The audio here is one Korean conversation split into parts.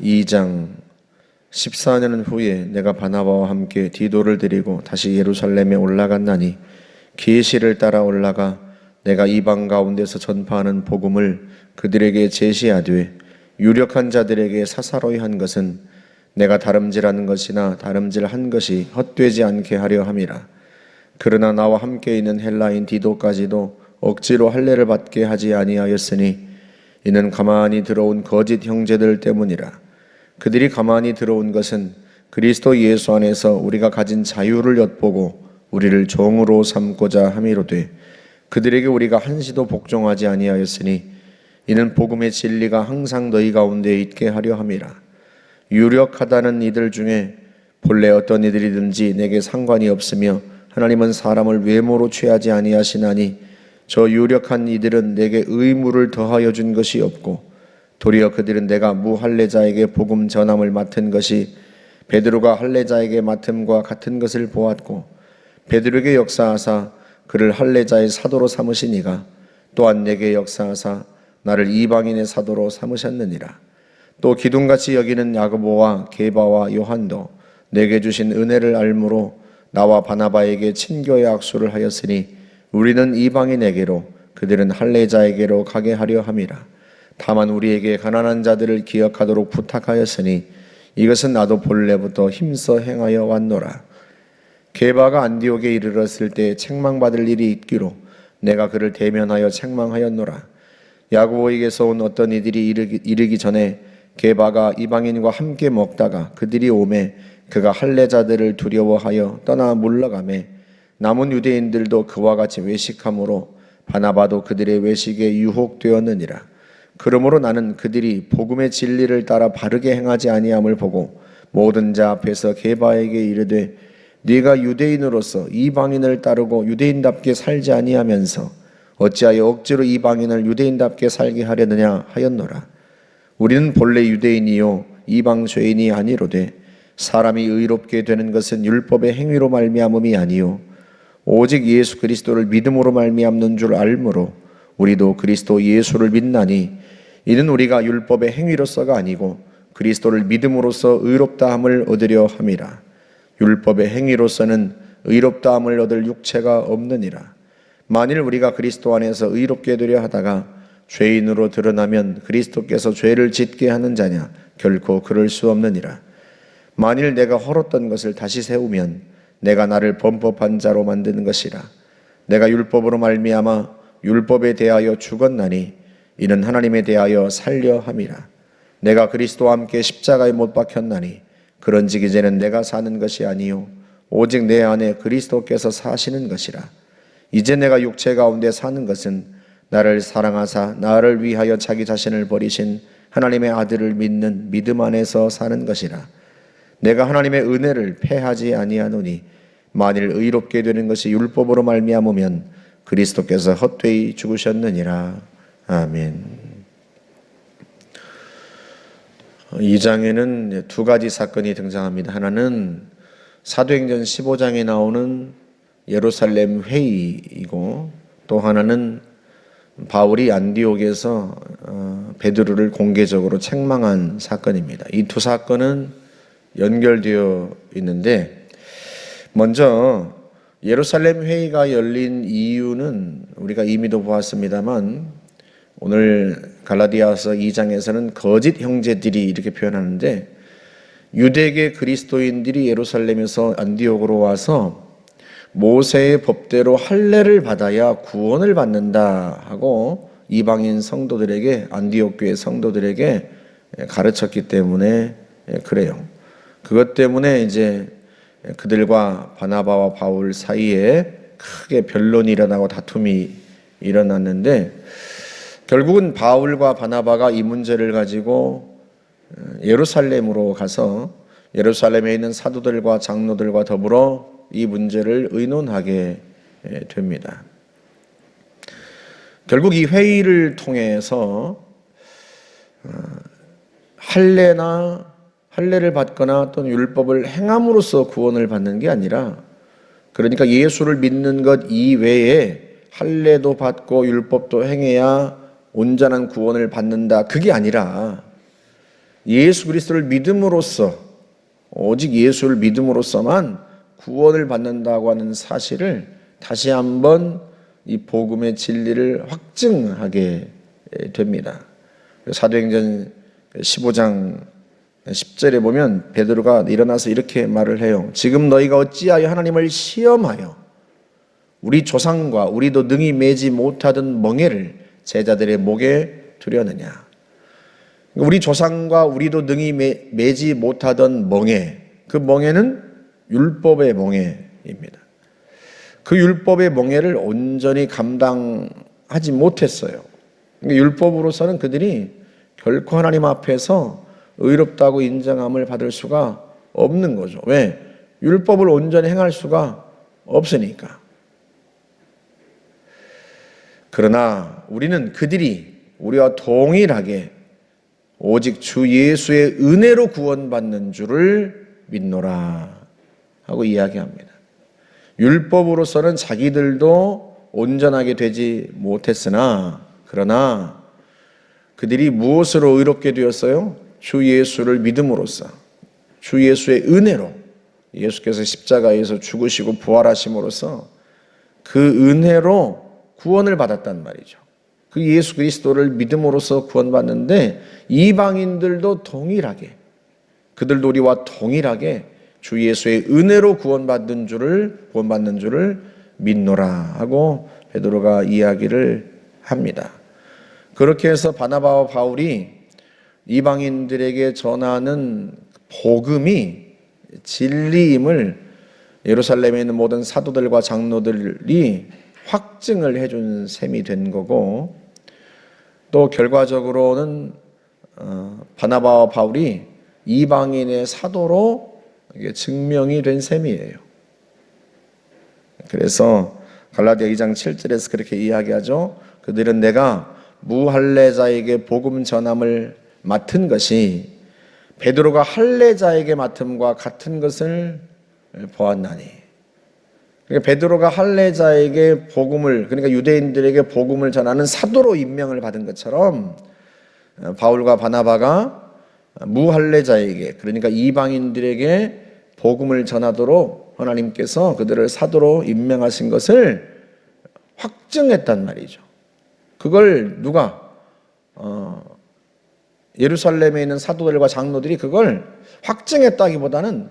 2장 14년 후에 내가 바나바와 함께 디도를 데리고 다시 예루살렘에 올라갔나니 계시를 따라 올라가 내가 이방 가운데서 전파하는 복음을 그들에게 제시하되 유력한 자들에게 사사로이 한 것은 내가 다름질하는 것이나 다름질한 것이 헛되지 않게 하려 함이라. 그러나 나와 함께 있는 헬라인 디도까지도 억지로 할례를 받게 하지 아니하였으니 이는 가만히 들어온 거짓 형제들 때문이라. 그들이 가만히 들어온 것은 그리스도 예수 안에서 우리가 가진 자유를 엿보고 우리를 종으로 삼고자 함이로되 그들에게 우리가 한시도 복종하지 아니하였으니 이는 복음의 진리가 항상 너희 가운데 있게 하려 함이라. 유력하다는 이들 중에 본래 어떤 이들이든지 내게 상관이 없으며 하나님은 사람을 외모로 취하지 아니하시나니 저 유력한 이들은 내게 의무를 더하여 준 것이 없고 도리어 그들은 내가 무할례자에게 복음 전함을 맡은 것이 베드로가 할례자에게 맡음과 같은 것을 보았고 베드로에게 역사하사 그를 할례자의 사도로 삼으시니가 또한 내게 역사하사 나를 이방인의 사도로 삼으셨느니라. 또 기둥같이 여기는 야고보와 게바와 요한도 내게 주신 은혜를 알므로 나와 바나바에게 친교의 악수를 하였으니 우리는 이방인에게로 그들은 할례자에게로 가게 하려 함이라. 다만 우리에게 가난한 자들을 기억하도록 부탁하였으니 이것은 나도 본래부터 힘써 행하여 왔노라. 게바가 안디옥에 이르렀을 때 책망받을 일이 있기로 내가 그를 대면하여 책망하였노라. 야고보에게서 온 어떤 이들이 이르기 전에 게바가 이방인과 함께 먹다가 그들이 오매 그가 할례자들을 두려워하여 떠나 물러가매 남은 유대인들도 그와 같이 외식함으로 바나바도 그들의 외식에 유혹되었느니라. 그러므로 나는 그들이 복음의 진리를 따라 바르게 행하지 아니함을 보고 모든 자 앞에서 게바에게 이르되 네가 유대인으로서 이방인을 따르고 유대인답게 살지 아니하면서 어찌하여 억지로 이방인을 유대인답게 살게 하려느냐 하였노라. 우리는 본래 유대인이요 이방 죄인이 아니로되 사람이 의롭게 되는 것은 율법의 행위로 말미암음이 아니요 오직 예수 그리스도를 믿음으로 말미암는 줄 알므로 우리도 그리스도 예수를 믿나니 이는 우리가 율법의 행위로서가 아니고 그리스도를 믿음으로써 의롭다함을 얻으려 함이라. 율법의 행위로서는 의롭다함을 얻을 육체가 없느니라. 만일 우리가 그리스도 안에서 의롭게 되려 하다가 죄인으로 드러나면 그리스도께서 죄를 짓게 하는 자냐? 결코 그럴 수 없느니라. 만일 내가 헐었던 것을 다시 세우면 내가 나를 범법한 자로 만드는 것이라. 내가 율법으로 말미암아 율법에 대하여 죽었나니 이는 하나님에 대하여 살려 함이라. 내가 그리스도와 함께 십자가에 못 박혔나니 그런즉 이제는 내가 사는 것이 아니요 오직 내 안에 그리스도께서 사시는 것이라. 이제 내가 육체 가운데 사는 것은 나를 사랑하사 나를 위하여 자기 자신을 버리신 하나님의 아들을 믿는 믿음 안에서 사는 것이라. 내가 하나님의 은혜를 패하지 아니하노니 만일 의롭게 되는 것이 율법으로 말미암으면 그리스도께서 헛되이 죽으셨느니라. 아멘. 2장에는 두 가지 사건이 등장합니다. 하나는 사도행전 15장에 나오는 예루살렘 회의이고 또 하나는 바울이 안디옥에서 베드로를 공개적으로 책망한 사건입니다. 이 두 사건은 연결되어 있는데 먼저 예루살렘 회의가 열린 이유는 우리가 이미도 보았습니다만 오늘 갈라디아서 2장에서는 거짓 형제들이 이렇게 표현하는데 유대계 그리스도인들이 예루살렘에서 안디옥으로 와서 모세의 법대로 할례를 받아야 구원을 받는다 하고 이방인 성도들에게 안디옥 교회 성도들에게 가르쳤기 때문에 그래요. 그것 때문에 이제 그들과 바나바와 바울 사이에 크게 변론이 일어나고 다툼이 일어났는데 결국은 바울과 바나바가 이 문제를 가지고 예루살렘으로 가서 예루살렘에 있는 사도들과 장로들과 더불어 이 문제를 의논하게 됩니다. 결국 이 회의를 통해서 할례를 받거나 또는 율법을 행함으로써 구원을 받는 게 아니라 그러니까 예수를 믿는 것 이외에 할례도 받고 율법도 행해야 온전한 구원을 받는다. 그게 아니라 예수 그리스도를 믿음으로써, 오직 예수를 믿음으로써만 구원을 받는다고 하는 사실을 다시 한번 이 복음의 진리를 확증하게 됩니다. 사도행전 15장 10절에 보면 베드로가 일어나서 이렇게 말을 해요. 지금 너희가 어찌하여 하나님을 시험하여 우리 조상과 우리도 능히 매지 못하던 멍에를 제자들의 목에 두려느냐. 우리 조상과 우리도 능히 매지 못하던 멍에, 그 멍에는 율법의 멍에입니다. 그 율법의 멍에를 온전히 감당하지 못했어요. 율법으로서는 그들이 결코 하나님 앞에서 의롭다고 인정함을 받을 수가 없는 거죠. 왜? 율법을 온전히 행할 수가 없으니까. 그러나 우리는 그들이 우리와 동일하게 오직 주 예수의 은혜로 구원받는 줄을 믿노라 하고 이야기합니다. 율법으로서는 자기들도 온전하게 되지 못했으나, 그러나 그들이 무엇으로 의롭게 되었어요? 주 예수를 믿음으로써, 주 예수의 은혜로, 예수께서 십자가에서 죽으시고 부활하심으로써 그 은혜로 구원을 받았단 말이죠. 그 예수 그리스도를 믿음으로써 구원받는데 이방인들도 동일하게, 그들도 우리와 동일하게 주 예수의 은혜로 구원받는 줄을 믿노라 하고 베드로가 이야기를 합니다. 그렇게 해서 바나바와 바울이 이방인들에게 전하는 복음이 진리임을 예루살렘에 있는 모든 사도들과 장로들이 확증을 해준 셈이 된 거고, 또 결과적으로는 바나바와 바울이 이방인의 사도로 증명이 된 셈이에요. 그래서 갈라디아 2장 7절에서 그렇게 이야기하죠. 그들은 내가 무할례자에게 복음 전함을 맡은 것이 베드로가 할례자에게 맡음과 같은 것을 보았나니. 그러니까 베드로가 할례자에게 복음을, 그러니까 유대인들에게 복음을 전하는 사도로 임명을 받은 것처럼 바울과 바나바가 무할례자에게, 그러니까 이방인들에게 복음을 전하도록 하나님께서 그들을 사도로 임명하신 것을 확증했단 말이죠. 그걸 누가? 예루살렘에 있는 사도들과 장로들이 그걸 확증했다기보다는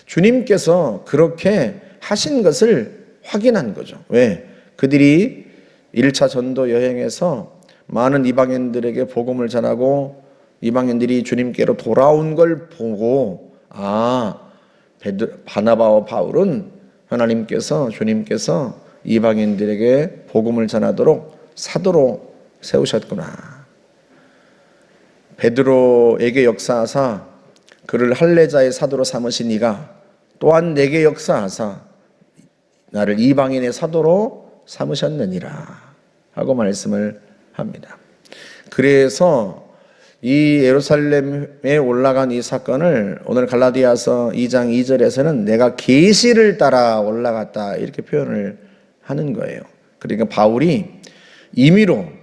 주님께서 그렇게 하신 것을 확인한 거죠. 왜? 그들이 1차 전도 여행에서 많은 이방인들에게 복음을 전하고 이방인들이 주님께로 돌아온 걸 보고, 바나바와 바울은 주님께서 이방인들에게 복음을 전하도록 사도로 세우셨구나. 베드로에게 역사하사 그를 할례자의 사도로 삼으신 이가 또한 내게 역사하사 나를 이방인의 사도로 삼으셨느니라 하고 말씀을 합니다. 그래서 이 예루살렘에 올라간 이 사건을 오늘 갈라디아서 2장 2절에서는 내가 계시를 따라 올라갔다 이렇게 표현을 하는 거예요. 그러니까 바울이 임의로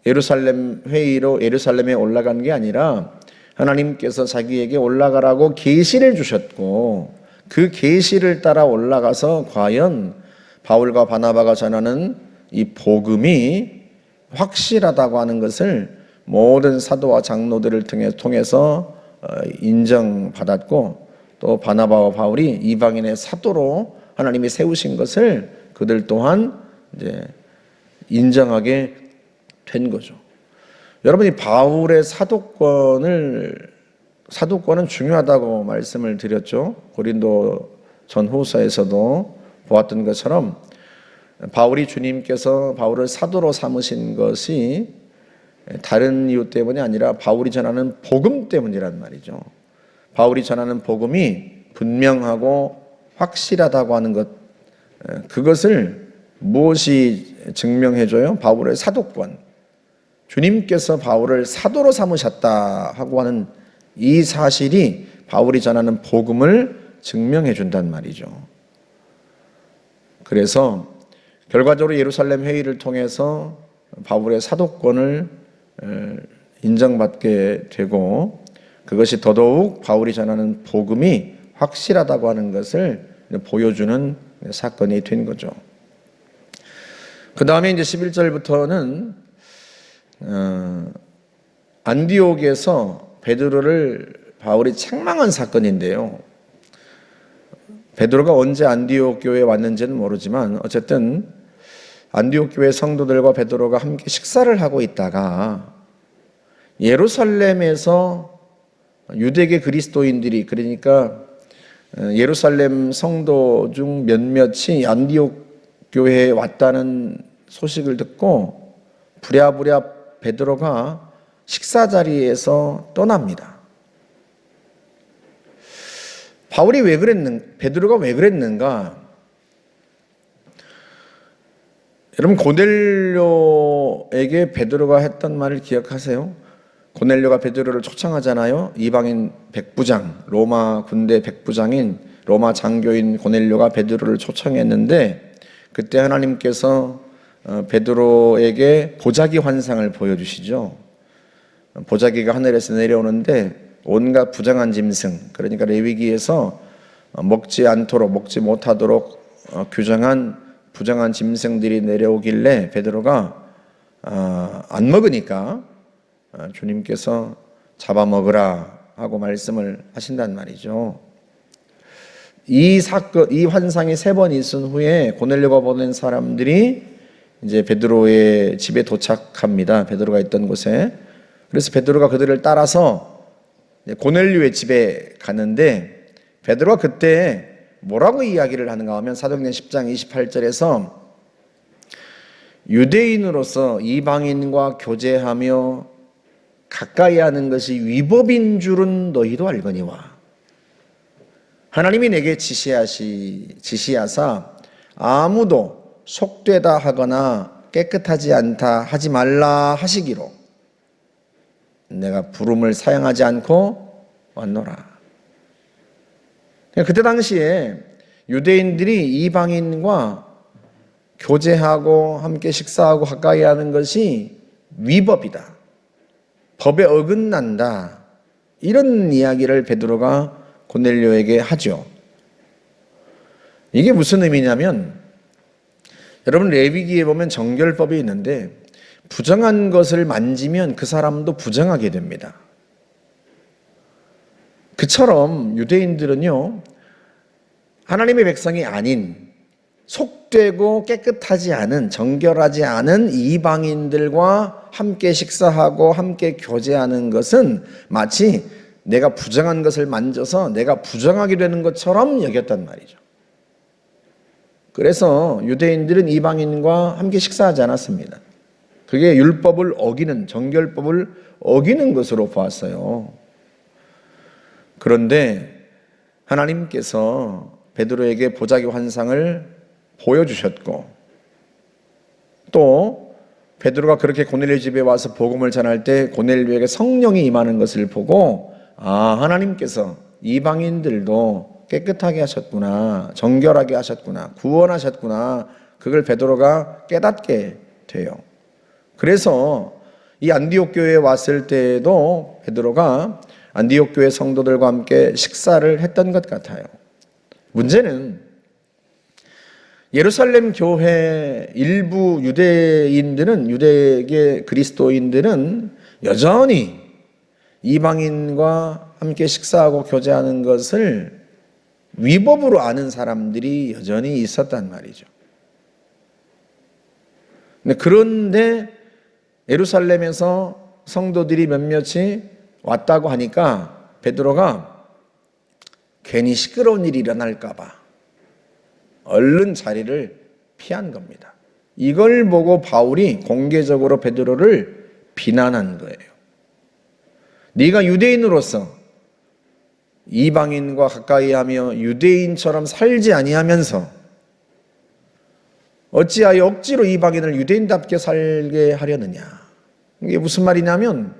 예루살렘 회의로 예루살렘에 올라간 게 아니라 하나님께서 자기에게 올라가라고 계시를 주셨고, 그 계시를 따라 올라가서 과연 바울과 바나바가 전하는 이 복음이 확실하다고 하는 것을 모든 사도와 장로들을 통해서 인정받았고, 또 바나바와 바울이 이방인의 사도로 하나님이 세우신 것을 그들 또한 이제 인정하게 된 거죠. 여러분이 바울의 사도권은 중요하다고 말씀을 드렸죠. 고린도 전후서에서도 보았던 것처럼 바울이 주님께서 바울을 사도로 삼으신 것이 다른 이유 때문이 아니라 바울이 전하는 복음 때문이란 말이죠. 바울이 전하는 복음이 분명하고 확실하다고 하는 것, 그것을 무엇이 증명해줘요? 바울의 사도권. 주님께서 바울을 사도로 삼으셨다 하고 하는 이 사실이 바울이 전하는 복음을 증명해 준단 말이죠. 그래서 결과적으로 예루살렘 회의를 통해서 바울의 사도권을 인정받게 되고 그것이 더더욱 바울이 전하는 복음이 확실하다고 하는 것을 보여주는 사건이 된 거죠. 그 다음에 이제 11절부터는 안디옥에서 베드로를 바울이 책망한 사건인데요. 베드로가 언제 안디옥 교회에 왔는지는 모르지만 어쨌든 안디옥 교회 성도들과 베드로가 함께 식사를 하고 있다가 예루살렘에서 유대계 그리스도인들이, 그러니까 예루살렘 성도 중 몇몇이 안디옥 교회에 왔다는 소식을 듣고 부랴부랴 베드로가 식사 자리에서 떠납니다. 베드로가 왜 그랬는가? 여러분, 고넬료에게 베드로가 했던 말을 기억하세요? 고넬료가 베드로를 초청하잖아요. 이방인 백부장, 로마 군대 백부장인 로마 장교인 고넬료가 베드로를 초청했는데 그때 하나님께서 베드로에게 보자기 환상을 보여주시죠. 보자기가 하늘에서 내려오는데 온갖 부정한 짐승, 그러니까 레위기에서 먹지 못하도록 규정한 부정한 짐승들이 내려오길래 베드로가 안 먹으니까 주님께서 잡아먹으라 하고 말씀을 하신단 말이죠. 이 환상이 3번 있은 후에 고넬료가 보낸 사람들이 이제 베드로의 집에 도착합니다. 베드로가 있던 곳에. 그래서 베드로가 그들을 따라서 고넬료의 집에 가는데 베드로가 그때 뭐라고 이야기를 하는가 하면 사도행전 10장 28절에서 유대인으로서 이방인과 교제하며 가까이 하는 것이 위법인 줄은 너희도 알거니와 하나님이 내게 지시하사 아무도 속되다 하거나 깨끗하지 않다 하지 말라 하시기로 내가 부름을 사양하지 않고 왔노라. 그때 당시에 유대인들이 이방인과 교제하고 함께 식사하고 가까이 하는 것이 위법이다, 법에 어긋난다, 이런 이야기를 베드로가 고넬료에게 하죠. 이게 무슨 의미냐면, 여러분 레위기에 보면 정결법이 있는데 부정한 것을 만지면 그 사람도 부정하게 됩니다. 그처럼 유대인들은요, 하나님의 백성이 아닌 속되고 깨끗하지 않은, 정결하지 않은 이방인들과 함께 식사하고 함께 교제하는 것은 마치 내가 부정한 것을 만져서 내가 부정하게 되는 것처럼 여겼단 말이죠. 그래서 유대인들은 이방인과 함께 식사하지 않았습니다. 그게 율법을 어기는, 정결법을 어기는 것으로 보았어요. 그런데 하나님께서 베드로에게 보자기 환상을 보여주셨고, 또 베드로가 그렇게 고넬료 집에 와서 복음을 전할 때 고넬료에게 성령이 임하는 것을 보고, 하나님께서 이방인들도 깨끗하게 하셨구나, 정결하게 하셨구나, 구원하셨구나, 그걸 베드로가 깨닫게 돼요. 그래서 이 안디옥 교회에 왔을 때도 베드로가 안디옥 교회 성도들과 함께 식사를 했던 것 같아요. 문제는 예루살렘 교회 일부 유대계 그리스도인들은 여전히 이방인과 함께 식사하고 교제하는 것을 위법으로 아는 사람들이 여전히 있었단 말이죠. 그런데 예루살렘에서 성도들이 몇몇이 왔다고 하니까 베드로가 괜히 시끄러운 일이 일어날까 봐 얼른 자리를 피한 겁니다. 이걸 보고 바울이 공개적으로 베드로를 비난한 거예요. 네가 유대인으로서 이방인과 가까이 하며 유대인처럼 살지 아니하면서 어찌하여 억지로 이방인을 유대인답게 살게 하려느냐. 이게 무슨 말이냐면,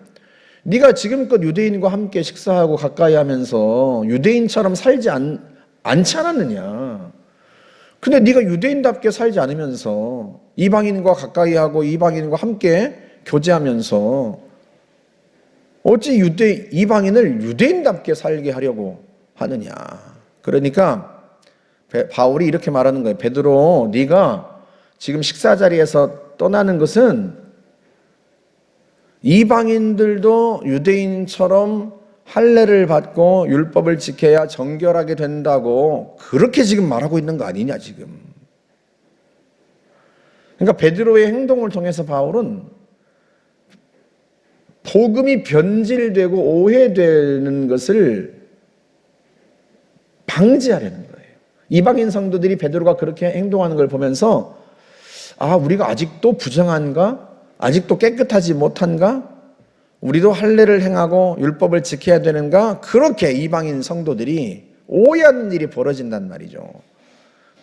네가 지금껏 유대인과 함께 식사하고 가까이 하면서 유대인처럼 살지 않지 않았느냐. 근데 네가 유대인답게 살지 않으면서 이방인과 가까이 하고 이방인과 함께 교제하면서 어찌 이방인을 유대인답게 살게 하려고 하느냐. 그러니까 바울이 이렇게 말하는 거예요. 베드로, 네가 지금 식사 자리에서 떠나는 것은 이방인들도 유대인처럼 할례를 받고 율법을 지켜야 정결하게 된다고 그렇게 지금 말하고 있는 거 아니냐 지금. 그러니까 베드로의 행동을 통해서 바울은 복음이 변질되고 오해되는 것을 방지하려는 거예요. 이방인 성도들이 베드로가 그렇게 행동하는 걸 보면서 우리가 아직도 부정한가? 아직도 깨끗하지 못한가? 우리도 할례를 행하고 율법을 지켜야 되는가? 그렇게 이방인 성도들이 오해하는 일이 벌어진단 말이죠.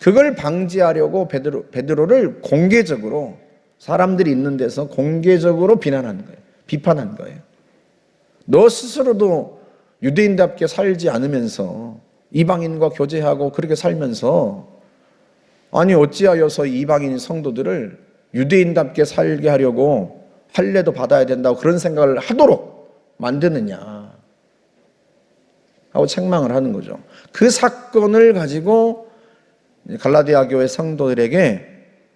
그걸 방지하려고 베드로를 공개적으로 사람들이 있는 데서 공개적으로 비난한 거예요. 비판한 거예요. 너 스스로도 유대인답게 살지 않으면서 이방인과 교제하고 그렇게 살면서 어찌하여서 이방인 성도들을 유대인답게 살게 하려고 할례도 받아야 된다고 그런 생각을 하도록 만드느냐 하고 책망을 하는 거죠. 그 사건을 가지고 갈라디아 교회 성도들에게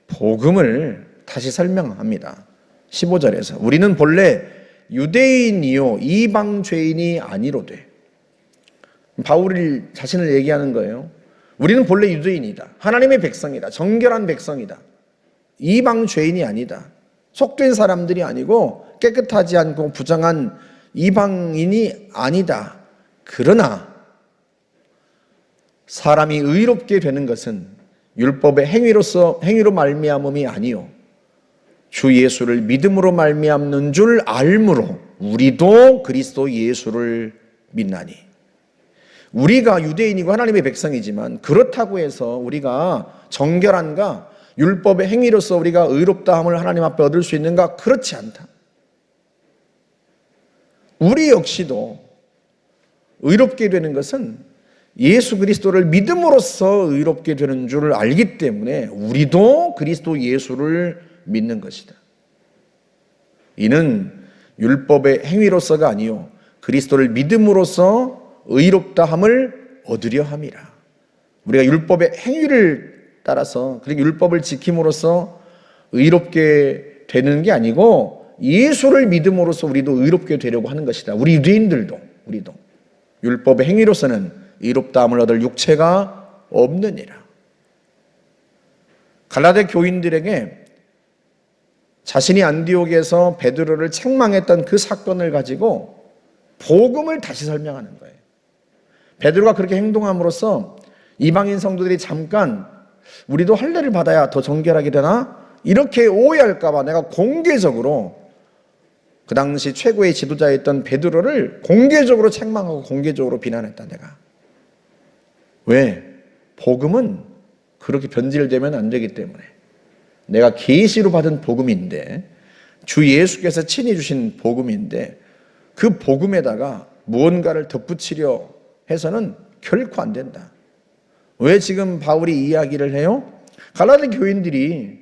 복음을 다시 설명합니다. 15절에서 우리는 본래 유대인이요 이방 죄인이 아니로되. 바울이 자신을 얘기하는 거예요. 우리는 본래 유대인이다. 하나님의 백성이다. 정결한 백성이다. 이방 죄인이 아니다. 속된 사람들이 아니고 깨끗하지 않고 부정한 이방인이 아니다. 그러나 사람이 의롭게 되는 것은 율법의 행위로 말미암음이 아니요 주 예수를 믿음으로 말미암는 줄 알므로 우리도 그리스도 예수를 믿나니. 우리가 유대인이고 하나님의 백성이지만 그렇다고 해서 우리가 정결한가? 율법의 행위로서 우리가 의롭다함을 하나님 앞에 얻을 수 있는가? 그렇지 않다. 우리 역시도 의롭게 되는 것은 예수 그리스도를 믿음으로써 의롭게 되는 줄 알기 때문에 우리도 그리스도 예수를 믿는 것이다. 이는 율법의 행위로서가 아니요 그리스도를 믿음으로써 의롭다함을 얻으려 함이라. 우리가 율법의 행위를 따라서 그리고 율법을 지킴으로써 의롭게 되는 게 아니고 예수를 믿음으로써 우리도 의롭게 되려고 하는 것이다. 우리 유대인들도 우리도 율법의 행위로서는 의롭다함을 얻을 육체가 없느니라. 갈라디아 교인들에게 자신이 안디옥에서 베드로를 책망했던 그 사건을 가지고 복음을 다시 설명하는 거예요. 베드로가 그렇게 행동함으로써 이방인 성도들이 잠깐 우리도 할례를 받아야 더 정결하게 되나? 이렇게 오해할까 봐 내가 공개적으로 그 당시 최고의 지도자였던 베드로를 공개적으로 책망하고 공개적으로 비난했다 내가. 왜? 복음은 그렇게 변질되면 안 되기 때문에. 내가 계시로 받은 복음인데 주 예수께서 친히 주신 복음인데 그 복음에다가 무언가를 덧붙이려 해서는 결코 안 된다. 왜 지금 바울이 이야기를 해요? 갈라디아 교인들이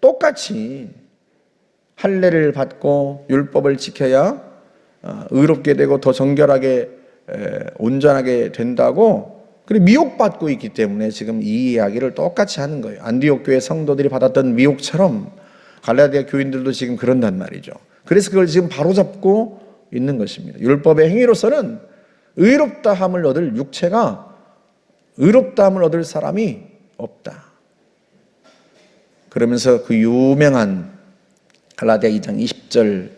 똑같이 할례를 받고 율법을 지켜야 의롭게 되고 더 정결하게 온전하게 된다고 그리고 미혹받고 있기 때문에 지금 이 이야기를 똑같이 하는 거예요. 안디옥 교회 성도들이 받았던 미혹처럼 갈라디아 교인들도 지금 그런단 말이죠. 그래서 그걸 지금 바로잡고 있는 것입니다. 율법의 행위로서는 의롭다함을 얻을 육체가 의롭다함을 얻을 사람이 없다. 그러면서 그 유명한 갈라디아 2장 20절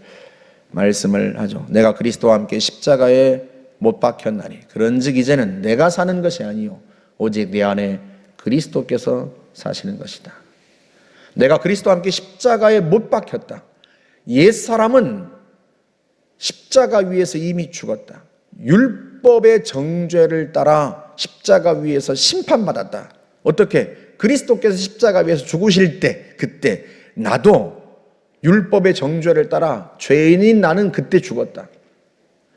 말씀을 하죠. 내가 그리스도와 함께 십자가에 못 박혔나니 그런즉 이제는 내가 사는 것이 아니요 오직 내 안에 그리스도께서 사시는 것이다. 내가 그리스도와 함께 십자가에 못 박혔다. 옛사람은 십자가 위에서 이미 죽었다. 율법의 정죄를 따라 십자가 위에서 심판받았다. 어떻게? 그리스도께서 십자가 위에서 죽으실 때 그때 나도 율법의 정죄를 따라 죄인인 나는 그때 죽었다.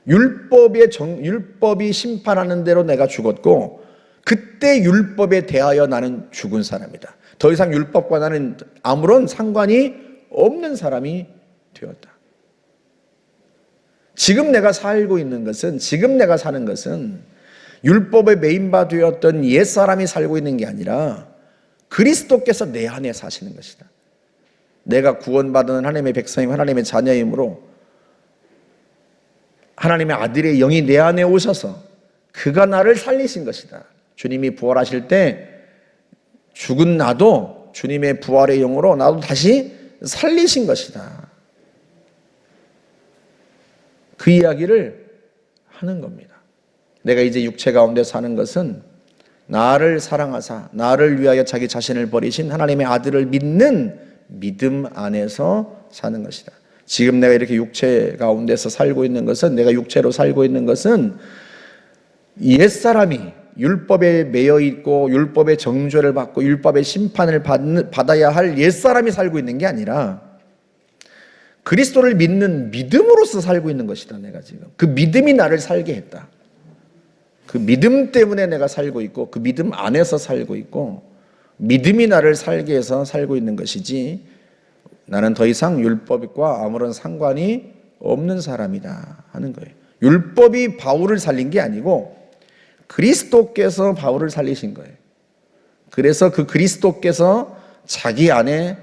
율법이 심판하는 대로 내가 죽었고 그때 율법에 대하여 나는 죽은 사람이다. 더 이상 율법과 나는 아무런 상관이 없는 사람이 되었다. 지금 내가 살고 있는 것은, 지금 내가 사는 것은 율법에 매인바 되었던 옛사람이 살고 있는 게 아니라 그리스도께서 내 안에 사시는 것이다. 내가 구원받은 하나님의 백성이고 하나님의 자녀이므로 하나님의 아들의 영이 내 안에 오셔서 그가 나를 살리신 것이다. 주님이 부활하실 때 죽은 나도 주님의 부활의 영으로 나도 다시 살리신 것이다. 그 이야기를 하는 겁니다. 내가 이제 육체 가운데 사는 것은 나를 사랑하사 나를 위하여 자기 자신을 버리신 하나님의 아들을 믿는 믿음 안에서 사는 것이다. 지금 내가 이렇게 육체 가운데서 살고 있는 것은, 내가 육체로 살고 있는 것은 옛사람이 율법에 매여 있고 율법의 정죄를 받고 율법의 심판을 받아야 할 옛사람이 살고 있는 게 아니라 그리스도를 믿는 믿음으로서 살고 있는 것이다. 내가 지금 그 믿음이 나를 살게 했다. 그 믿음 때문에 내가 살고 있고 그 믿음 안에서 살고 있고 믿음이 나를 살게 해서 살고 있는 것이지, 나는 더 이상 율법과 아무런 상관이 없는 사람이다 하는 거예요. 율법이 바울을 살린 게 아니고 그리스도께서 바울을 살리신 거예요. 그래서 그 그리스도께서 자기 안에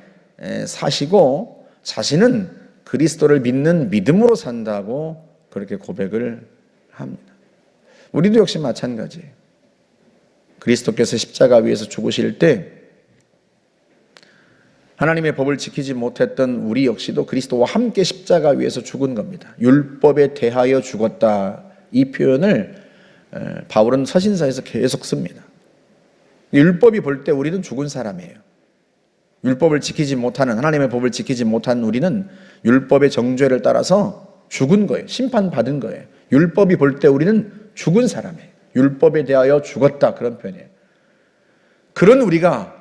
사시고 자신은 그리스도를 믿는 믿음으로 산다고 그렇게 고백을 합니다. 우리도 역시 마찬가지예요. 그리스도께서 십자가 위에서 죽으실 때 하나님의 법을 지키지 못했던 우리 역시도 그리스도와 함께 십자가 위에서 죽은 겁니다. 율법에 대하여 죽었다. 이 표현을 바울은 서신서에서 계속 씁니다. 율법이 볼 때 우리는 죽은 사람이에요. 율법을 지키지 못하는, 하나님의 법을 지키지 못한 우리는 율법의 정죄를 따라서 죽은 거예요. 심판받은 거예요. 율법이 볼 때 우리는 죽은 사람이에요. 율법에 대하여 죽었다, 그런 표현이에요. 그런 우리가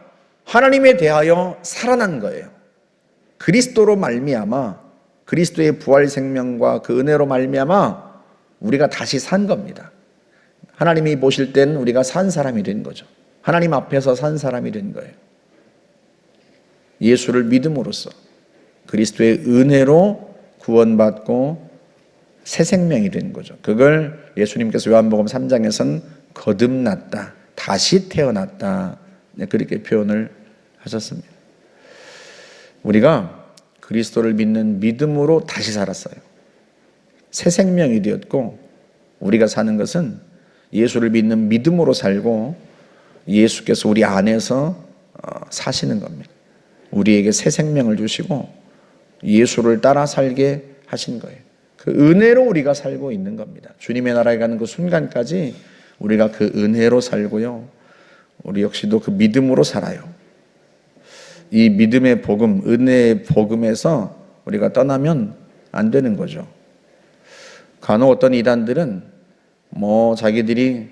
하나님에 대하여 살아난 거예요. 그리스도로 말미암아, 그리스도의 부활 생명과 그 은혜로 말미암아 우리가 다시 산 겁니다. 하나님이 보실 땐 우리가 산 사람이 된 거죠. 하나님 앞에서 산 사람이 된 거예요. 예수를 믿음으로써 그리스도의 은혜로 구원받고 새 생명이 된 거죠. 그걸 예수님께서 요한복음 3장에서는 거듭났다, 다시 태어났다, 그렇게 표현을 하셨습니다. 우리가 그리스도를 믿는 믿음으로 다시 살았어요. 새 생명이 되었고, 우리가 사는 것은 예수를 믿는 믿음으로 살고 예수께서 우리 안에서 사시는 겁니다. 우리에게 새 생명을 주시고 예수를 따라 살게 하신 거예요. 그 은혜로 우리가 살고 있는 겁니다. 주님의 나라에 가는 그 순간까지 우리가 그 은혜로 살고요, 우리 역시도 그 믿음으로 살아요. 이 믿음의 복음, 은혜의 복음에서 우리가 떠나면 안 되는 거죠. 간혹 어떤 이단들은 자기들이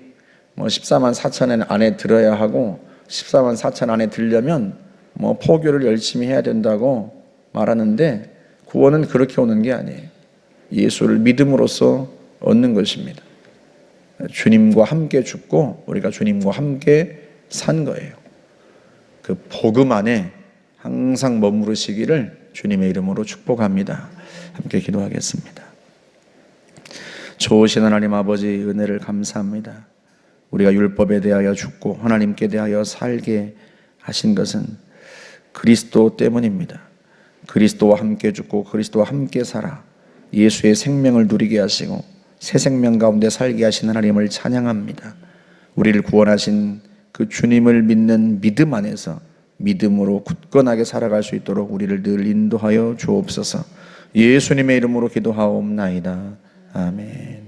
14만 4천 안에 들어야 하고 14만 4천 안에 들려면 포교를 열심히 해야 된다고 말하는데, 구원은 그렇게 오는 게 아니에요. 예수를 믿음으로써 얻는 것입니다. 주님과 함께 죽고 우리가 주님과 함께 산 거예요. 그 복음 안에 항상 머무르시기를 주님의 이름으로 축복합니다. 함께 기도하겠습니다. 좋으신 하나님 아버지, 은혜를 감사합니다. 우리가 율법에 대하여 죽고 하나님께 대하여 살게 하신 것은 그리스도 때문입니다. 그리스도와 함께 죽고 그리스도와 함께 살아 예수의 생명을 누리게 하시고 새 생명 가운데 살게 하신 하나님을 찬양합니다. 우리를 구원하신 그 주님을 믿는 믿음 안에서 믿음으로 굳건하게 살아갈 수 있도록 우리를 늘 인도하여 주옵소서. 예수님의 이름으로 기도하옵나이다. 아멘.